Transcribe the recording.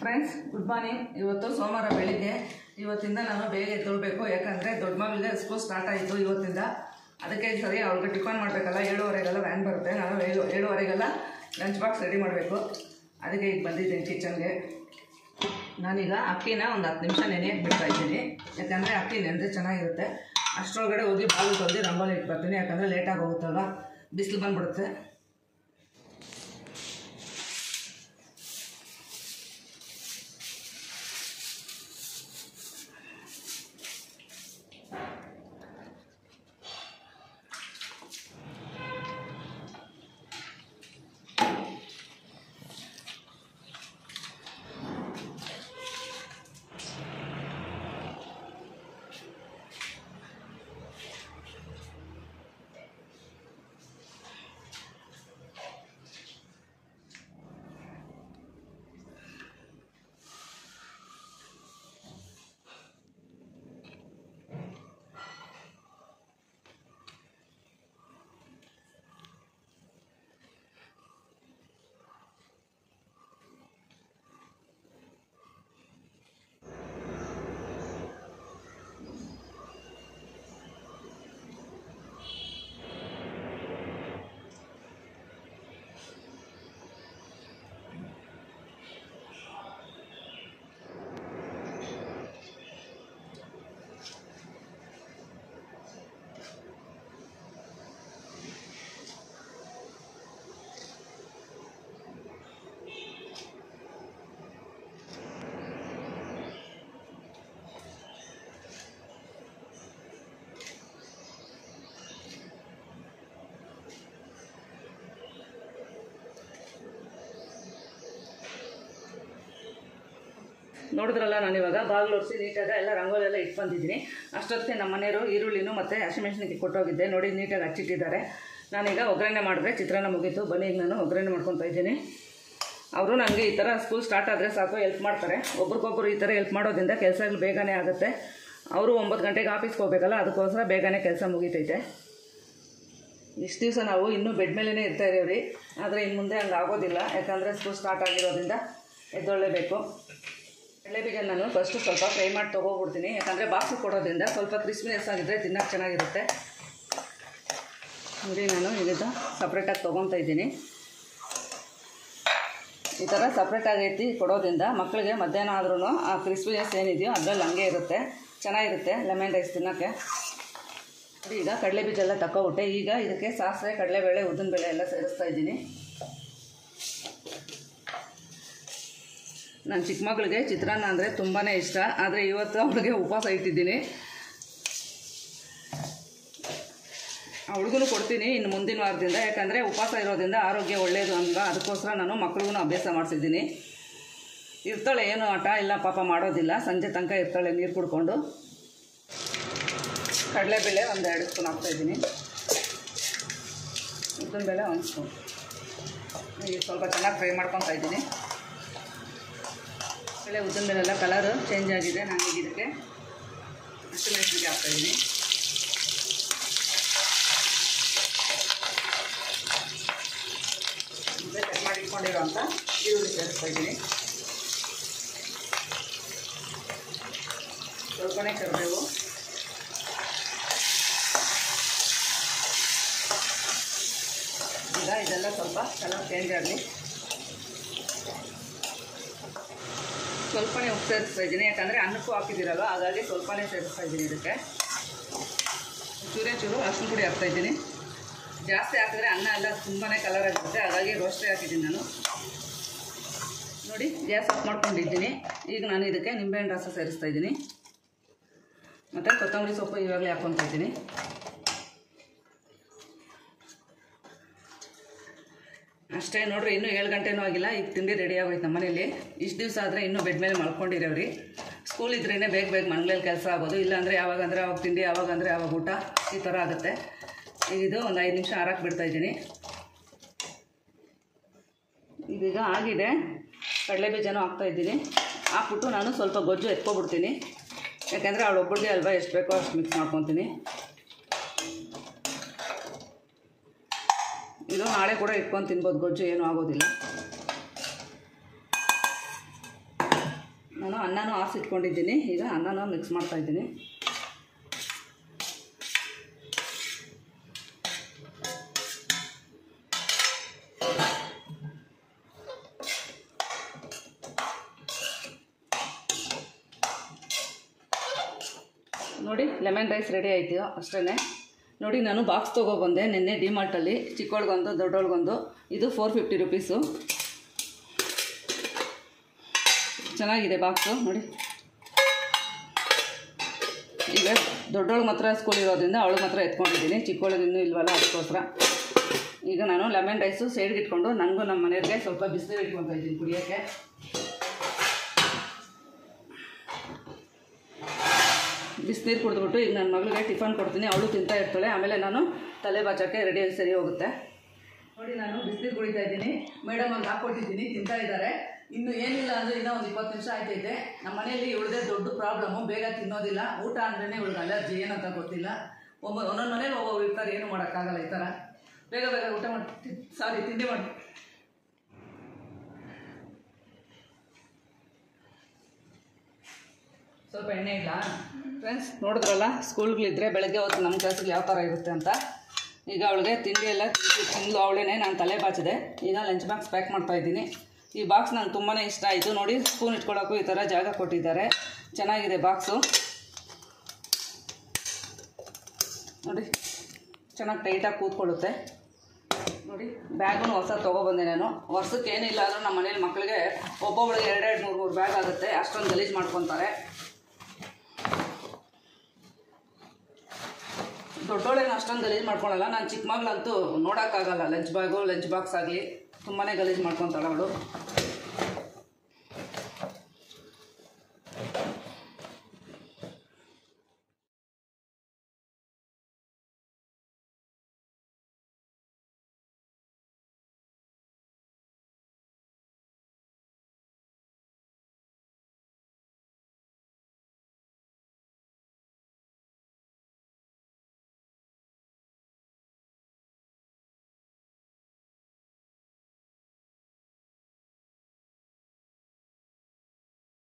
Friends good morning. ಇವತ್ತು ಸೋಮವಾರ ಬೆಳಿಗ್ಗೆ. ಇವತ್ತಿಂದ ನಾನು ಬೇಗ ಎದ್ದೇಳಬೇಕು, ಯಾಕಂದರೆ ದೊಡ್ಡ ಮಗಳಿಗೆ ಸ್ಕೂಲ್ ಸ್ಟಾರ್ಟ್ ಆಯಿತು ಇವತ್ತಿಂದ. ಅದಕ್ಕೆ ಸರಿ ಅವ್ಳಿಗೆ ಟಿಫನ್ ಮಾಡಬೇಕಲ್ಲ, 7:30ಗೆಲ್ಲ ವ್ಯಾನ್ ಬರುತ್ತೆ. ನಾನು 7:30ಗೆಲ್ಲ ಲಂಚ್ ಬಾಕ್ಸ್ ರೆಡಿ ಮಾಡಬೇಕು. ಅದಕ್ಕೆ ಈಗ ಬಂದಿದ್ದೀನಿ ಕಿಚನ್ಗೆ. ನಾನೀಗ ಅಕ್ಕಿನ ಒಂದು 10 ನಿಮಿಷ ನೆನೆಯಕ್ಕೆ ಬಿಡ್ತಾಯಿದ್ದೀನಿ, ಯಾಕಂದರೆ ಅಕ್ಕಿ ನೆನೆದ್ರೆ ಚೆನ್ನಾಗಿರುತ್ತೆ. ಅಷ್ಟರೊಳಗಡೆ ಹೋಗಿ ಬಾಗಿಲು ತೊಳೆದು ರಂಗೋಲಿ ಇಟ್ಟು ಬರ್ತೀನಿ, ಯಾಕಂದರೆ ಲೇಟಾಗಿ ಹೋಗುತ್ತಲ್ವ, ಬಿಸಿಲು ಬಂದುಬಿಡುತ್ತೆ. ನೋಡಿದ್ರಲ್ಲ, ನಾನಿವಾಗ ಬಾಗಿಲು ಒರೆಸಿ ನೀಟಾಗಿ ಎಲ್ಲ ರಂಗೋಲಿ ಎಲ್ಲ ಇಟ್ಟು ಬಂದಿದ್ದೀನಿ. ಅಷ್ಟೊತ್ತಿಗೆ ನಮ್ಮ ಮನೆಯವರು ಈರುಳ್ಳಿನೂ ಮತ್ತು ಹಸಿಮೆಣಸಿನಕಾಯಿ ಕೊಟ್ಟೋಗಿದ್ದೆ, ನೋಡಿ ನೀಟಾಗಿ ಹಚ್ಚಿಟ್ಟಿದ್ದಾರೆ. ನಾನೀಗ ಒಗ್ಗರಣೆ ಮಾಡಿದ್ರೆ ಚಿತ್ರಾನ್ನ ಮುಗೀತು. ಬನ್ನಿ ಈಗ ನಾನು ಒಗ್ಗರಣೆ ಮಾಡ್ಕೊತಾ ಇದ್ದೀನಿ. ಅವರು ನನಗೆ ಈ ಥರ ಸ್ಕೂಲ್ ಸ್ಟಾರ್ಟ್ ಆದರೆ ಸಾಕು ಹೆಲ್ಪ್ ಮಾಡ್ತಾರೆ. ಒಬ್ರಿಗೊಬ್ಬರು ಈ ಥರ ಹೆಲ್ಪ್ ಮಾಡೋದ್ರಿಂದ ಕೆಲಸಗಳು ಬೇಗನೆ ಆಗುತ್ತೆ. ಅವರು 9 ಗಂಟೆಗೆ ಆಫೀಸ್ಗೆ ಹೋಗಬೇಕಲ್ಲ, ಅದಕ್ಕೋಸ್ಕರ ಬೇಗನೆ ಕೆಲಸ ಮುಗೀತೈತೆ. ಇಷ್ಟು ದಿವಸ ನಾವು ಇನ್ನೂ ಬೆಡ್ ಮೇಲೇ ಇರ್ತಾ ಇದ್ದೀವಿ, ಆದರೆ ಇನ್ನು ಮುಂದೆ ಹಂಗೆ ಆಗೋದಿಲ್ಲ, ಯಾಕಂದರೆ ಸ್ಕೂಲ್ ಸ್ಟಾರ್ಟ್ ಆಗಿರೋದ್ರಿಂದ ಎದ್ದೊಳ್ಳೇಬೇಕು. ಕಡಲೆಬೀಜ ನಾನು ಫಸ್ಟು ಸ್ವಲ್ಪ ಫ್ರೈ ಮಾಡಿ ತೊಗೊಬಿಡ್ತೀನಿ, ಯಾಕಂದರೆ ಬಾಕ್ಸಿಗೆ ಕೊಡೋದ್ರಿಂದ ಸ್ವಲ್ಪ ಕ್ರಿಸ್ಪಿನೆಸ್ ಆಗಿದ್ದರೆ ತಿನ್ನೋಕ್ಕೆ ಚೆನ್ನಾಗಿರುತ್ತೆ. ನೋಡಿ, ನಾನು ಇದನ್ನು ಸಪ್ರೇಟಾಗಿ ತೊಗೊತಾ ಇದ್ದೀನಿ. ಈ ಥರ ಸಪ್ರೇಟಾಗಿ ಎತ್ತಿ ಕೊಡೋದ್ರಿಂದ ಮಕ್ಕಳಿಗೆ ಮಧ್ಯಾಹ್ನ ಆದ್ರೂ ಆ ಕ್ರಿಸ್ಪಿನೆಸ್ ಏನಿದೆಯೋ ಅದರಲ್ಲಿ ಹಂಗೆ ಇರುತ್ತೆ, ಚೆನ್ನಾಗಿರುತ್ತೆ ಲೆಮನ್ ರೈಸ್ ತಿನ್ನೋಕ್ಕೆ. ನೋಡಿ, ಈಗ ಕಡಲೆಬೀಜ ಎಲ್ಲ ತಗೊಬಿಟ್ಟೆ. ಈಗ ಇದಕ್ಕೆ ಸಾಸಿವೆ, ಕಡಲೆಬೇಳೆ, ಉದ್ದಿನಬೇಳೆ ಎಲ್ಲ ಸೇರಿಸ್ತಾ ಇದ್ದೀನಿ. ನನ್ನ ಚಿಕ್ಕ ಮಗಳಿಗೆ ಚಿತ್ರಾನ್ನ ಅಂದರೆ ತುಂಬಾ ಇಷ್ಟ, ಆದರೆ ಇವತ್ತು ಅವಳಿಗೆ ಉಪವಾಸ ಇಟ್ಟಿದ್ದೀನಿ. ಅವಳಿಗೂ ಕೊಡ್ತೀನಿ ಇನ್ನು ಮುಂದಿನ ವಾರದಿಂದ, ಯಾಕಂದರೆ ಉಪವಾಸ ಇರೋದ್ರಿಂದ ಆರೋಗ್ಯ ಒಳ್ಳೆಯದು ಅಲ್ವಾ, ಅದಕ್ಕೋಸ್ಕರ ನಾನು ಮಕ್ಳಿಗೂ ಅಭ್ಯಾಸ ಮಾಡಿಸಿದ್ದೀನಿ. ಇರ್ತಾಳೆ, ಏನು ಆಟ ಇಲ್ಲ ಪಾಪ ಮಾಡೋದಿಲ್ಲ, ಸಂಜೆ ತನಕ ಇರ್ತಾಳೆ ನೀರು ಕುಡ್ಕೊಂಡು. ಕಡಲೆಬೇಳೆ ಒಂದು 2 ಸ್ಪೂನ್ ಹಾಕ್ತಾಯಿದ್ದೀನಿ, ಉದ್ದಿನಬೇಳೆ 1 ಸ್ಪೂನ್. ಈಗ ಸ್ವಲ್ಪ ಚೆನ್ನಾಗಿ ಫ್ರೈ ಮಾಡ್ಕೊತಾ ಇದ್ದೀನಿ. ಬೇಳೆ ಉದ್ದಿನಬೇಳೆಲ್ಲ ಕಲರು ಚೇಂಜ್ ಆಗಿದೆ. ನಾನು ಈಗ ಇದಕ್ಕೆ ಹಸಿಮೆಣಸಿನಕಾಯಿ ಹಾಕ್ತಾಯಿದ್ದೀನಿ. ಮತ್ತು ಕಟ್ ಮಾಡಿ ಇಟ್ಕೊಂಡಿರೋಂಥ ಈರುಳ್ಳಿ ಸೇರಿಸ್ತಾ ಇದ್ದೀನಿ. ಸ್ವಲ್ಪನೇ ಕರಿಬೇವು, ಈಗ ಇದೆಲ್ಲ ಸ್ವಲ್ಪ ಕಲರ್ ಚೇಂಜ್ ಆಗಲಿ. ಸ್ವಲ್ಪನೇ ಉಪ್ಪು ಸೇರಿಸ್ತಾ ಇದ್ದೀನಿ, ಯಾಕಂದರೆ ಅನ್ನಕ್ಕೂ ಹಾಕಿದ್ದೀರಲ್ಲ, ಹಾಗಾಗಿ ಸ್ವಲ್ಪನೇ ಸೇರಿಸ್ತಾ ಇದ್ದೀನಿ. ಇದಕ್ಕೆ ಚೂರು ಅರಿಶಿನ ಪುಡಿ ಹಾಕ್ತಾಯಿದ್ದೀನಿ. ಜಾಸ್ತಿ ಹಾಕಿದ್ರೆ ಅನ್ನ ಎಲ್ಲ ತುಂಬಾ ಕಲರ್ ಆಗಿರುತ್ತೆ, ಹಾಗಾಗಿ ರೋಸ್ಟೇ ಹಾಕಿದ್ದೀನಿ ನಾನು. ನೋಡಿ, ಗ್ಯಾಸ್ ಆಫ್ ಮಾಡ್ಕೊಂಡಿದ್ದೀನಿ. ಈಗ ನಾನು ಇದಕ್ಕೆ ನಿಂಬೆಹಣ್ಣು ರಸ ಸೇರಿಸ್ತಾ ಇದ್ದೀನಿ, ಮತ್ತು ಕೊತ್ತಂಬರಿ ಸೊಪ್ಪು ಇವಾಗಲೇ ಹಾಕ್ಕೊತಾ ಇದ್ದೀನಿ. ಅಷ್ಟೇ ನೋಡ್ರಿ, ಇನ್ನೂ 7 ಗಂಟೆನೂ ಆಗಿಲ್ಲ, ಈಗ ತಿಂಡಿ ರೆಡಿ ಆಗೋಯ್ತು ನಮ್ಮ ಮನೇಲಿ. ಇಷ್ಟು ದಿವಸ ಆದರೆ ಇನ್ನೂ ಬೆಡ್ ಮೇಲೆ ಮಲ್ಕೊಂಡಿರೋರಿ. ಸ್ಕೂಲ್ ಇದ್ರೇ ಬೇಗ ಮನೇಲಿ ಕೆಲಸ ಆಗೋದು, ಇಲ್ಲಾಂದರೆ ಯಾವಾಗಂದರೆ ಅವಾಗ ತಿಂಡಿ, ಯಾವಾಗಂದರೆ ಅವಾಗ ಊಟ, ಈ ಥರ ಆಗುತ್ತೆ. ಇದು ಒಂದು 5 ನಿಮಿಷ ಆರಕ್ಕೆ ಬಿಡ್ತಾಯಿದ್ದೀನಿ. ಇದೀಗ ಆಗಿದೆ. ಕಡಲೆಬೀಜನೂ ಹಾಕ್ತಾಯಿದ್ದೀನಿ. ಹಾಕ್ಬಿಟ್ಟು ನಾನು ಸ್ವಲ್ಪ ಗೊಜ್ಜು ಎತ್ಕೊಬಿಡ್ತೀನಿ, ಯಾಕಂದರೆ ಅವಳೊಬ್ಬಳಿಗೆ ಅಲ್ವಾ ಎಷ್ಟು ಬೇಕೋ ಅಷ್ಟು ಮಿಕ್ಸ್ ಮಾಡ್ಕೊತೀನಿ. ಇದು ನಾಳೆ ಕೂಡ ಇಟ್ಕೊಂಡು ತಿನ್ಬೋದು, ಗೊಜ್ಜು ಏನೂ ಆಗೋದಿಲ್ಲ. ನಾನು ಅನ್ನನೂ ಆರಿಸಿಟ್ಕೊಂಡಿದ್ದೀನಿ. ಈಗ ಅನ್ನನ ಮಿಕ್ಸ್ ಮಾಡ್ತಾಯಿದ್ದೀನಿ. ನೋಡಿ ಲೆಮನ್ ರೈಸ್ ರೆಡಿ ಆಯಿತು ಅಷ್ಟೇ. ನೋಡಿ ನಾನು ಬಾಕ್ಸ್ ತೊಗೊಬಂದೆ ನಿನ್ನೆ ಡಿಮಾರ್ಟಲ್ಲಿ, ಚಿಕ್ಕವಳಿಗೊಂದು ದೊಡ್ಡವಳಿಗೊಂದು. ಇದು 450 ರೂಪೀಸು. ಚೆನ್ನಾಗಿದೆ ಬಾಕ್ಸು ನೋಡಿ. ಈಗ ದೊಡ್ಡವಳು ಮಾತ್ರ ಸ್ಕೂಲ್ ಇರೋದ್ರಿಂದ ಅವಳು ಮಾತ್ರ ಎತ್ಕೊಂಡಿದ್ದೀನಿ, ಚಿಕ್ಕವಳಿಗೆ ಇನ್ನೂ ಇಲ್ವಲ್ಲ ಅದಕ್ಕೋಸ್ಕರ. ಈಗ ನಾನು ಲೆಮನ್ ರೈಸು ಸೈಡ್ಗೆ ಇಟ್ಕೊಂಡು ನನಗೂ ನಮ್ಮ ಮನೆಯವ್ರಿಗೆ ಸ್ವಲ್ಪ ಬಿಸಿನೀರು ಇಟ್ಕೊತಾ ಇದ್ದೀನಿ ಕುಡಿಯೋಕ್ಕೆ. ಬಿಸಿನೀರು ಕುಡಿದ್ಬಿಟ್ಟು ಈಗ ನನ್ನ ಮಗಳಿಗೆ ಟಿಫನ್ ಕೊಡ್ತೀನಿ, ಅವಳು ತಿಂತಾ ಇರ್ತಾಳೆ. ಆಮೇಲೆ ನಾನು ತಲೆ ಬಾಚೋಕ್ಕೆ ರೆಡಿಯಾಗಿ ಸರಿ ಹೋಗುತ್ತೆ. ನೋಡಿ ನಾನು ಬಿಸಿನೀರು ಕುಡಿತಾ ಇದ್ದೀನಿ. ಮೇಡಮ್ ಅವ್ರಿಗೆ ಹಾಕ್ಕೊಟ್ಟಿದ್ದೀನಿ, ತಿಂತಾ ಇದ್ದಾರೆ. ಇನ್ನು ಏನಿಲ್ಲ ಅಂದರೆ ಇನ್ನೂ ಒಂದು 20 ನಿಮಿಷ ಆಯ್ತೈತೆ. ನಮ್ಮ ಮನೆಯಲ್ಲಿ ಇವಳದೇ ದೊಡ್ಡ ಪ್ರಾಬ್ಲಮ್ಮು, ಬೇಗ ತಿನ್ನೋದಿಲ್ಲ. ಊಟ ಅಂದ್ರೇ ಇವಳಿಗೆ ಅಲರ್ಜಿ ಏನಂತ ಗೊತ್ತಿಲ್ಲ. ಒಂದೊಂದು ಮನೇಲಿ ಒಬ್ಬೊಬ್ರು ಇರ್ತಾರೆ, ಏನೂ ಮಾಡೋಕ್ಕಾಗಲ್ಲ. ಈ ಥರ ಬೇಗ ಬೇಗ ಊಟ ಮಾಡಿ ತಿಂಡಿ ಮಾಡಿ. ಸ್ವಲ್ಪ ಎಣ್ಣೆ ಇಲ್ಲ ಫ್ರೆಂಡ್ಸ್. ನೋಡಿದ್ರಲ್ಲ, ಸ್ಕೂಲ್ಗಳಿದ್ರೆ ಬೆಳಗ್ಗೆ ಹೊತ್ತು ನಮ್ಮ ಕ್ಲಾಸಿಗೆ ಯಾವ ಥರ ಇರುತ್ತೆ ಅಂತ. ಈಗ ಅವಳಿಗೆ ತಿಂಡಿ ಎಲ್ಲ ತಿಂದು ಅವಳೇ ನಾನು ತಲೆ ಬಾಚಿದೆ. ಈಗ ಲಂಚ್ ಬಾಕ್ಸ್ ಪ್ಯಾಕ್ ಮಾಡ್ತಾಯಿದ್ದೀನಿ. ಈ ಬಾಕ್ಸ್ ನಂಗೆ ತುಂಬಾ ಇಷ್ಟ ಆಯಿತು. ನೋಡಿ ಸ್ಪೂನ್ ಇಟ್ಕೊಳ್ಳೋಕ್ಕೂ ಈ ಥರ ಜಾಗ ಕೊಟ್ಟಿದ್ದಾರೆ, ಚೆನ್ನಾಗಿದೆ ಬಾಕ್ಸು. ನೋಡಿ ಚೆನ್ನಾಗಿ ಟೈಟಾಗಿ ಕೂತ್ಕೊಳ್ಳುತ್ತೆ. ನೋಡಿ ಬ್ಯಾಗು ಹೊಸ ತೊಗೊಬಂದೆ ನಾನು. ವರ್ಷಕ್ಕೆ ಏನಿಲ್ಲ ಆದರೂ ನಮ್ಮ ಮನೇಲಿ ಮಕ್ಕಳಿಗೆ ಒಬ್ಬೊಬ್ಬಳಿಗೆ 2-2, 3-3 ಬ್ಯಾಗ್ ಆಗುತ್ತೆ. ಅಷ್ಟೊಂದು ಗಲೀಜು ಮಾಡ್ಕೊತಾರೆ. ದೊಡ್ಡೋಳೇನು ಅಷ್ಟೊಂದು ಗಲೀಜು ಮಾಡ್ಕೊಳ್ಳಲ್ಲ. ನಾನು ಚಿಕ್ಕ ಮಗಳಂತೂ ನೋಡೋಕ್ಕಾಗಲ್ಲ. ಲಂಚ್ ಬಾಕ್ಸ್ ಆಗಲಿ ತುಂಬಾ ಗಲೀಜು ಮಾಡ್ಕೊತಾಳೆ ಅವಳು.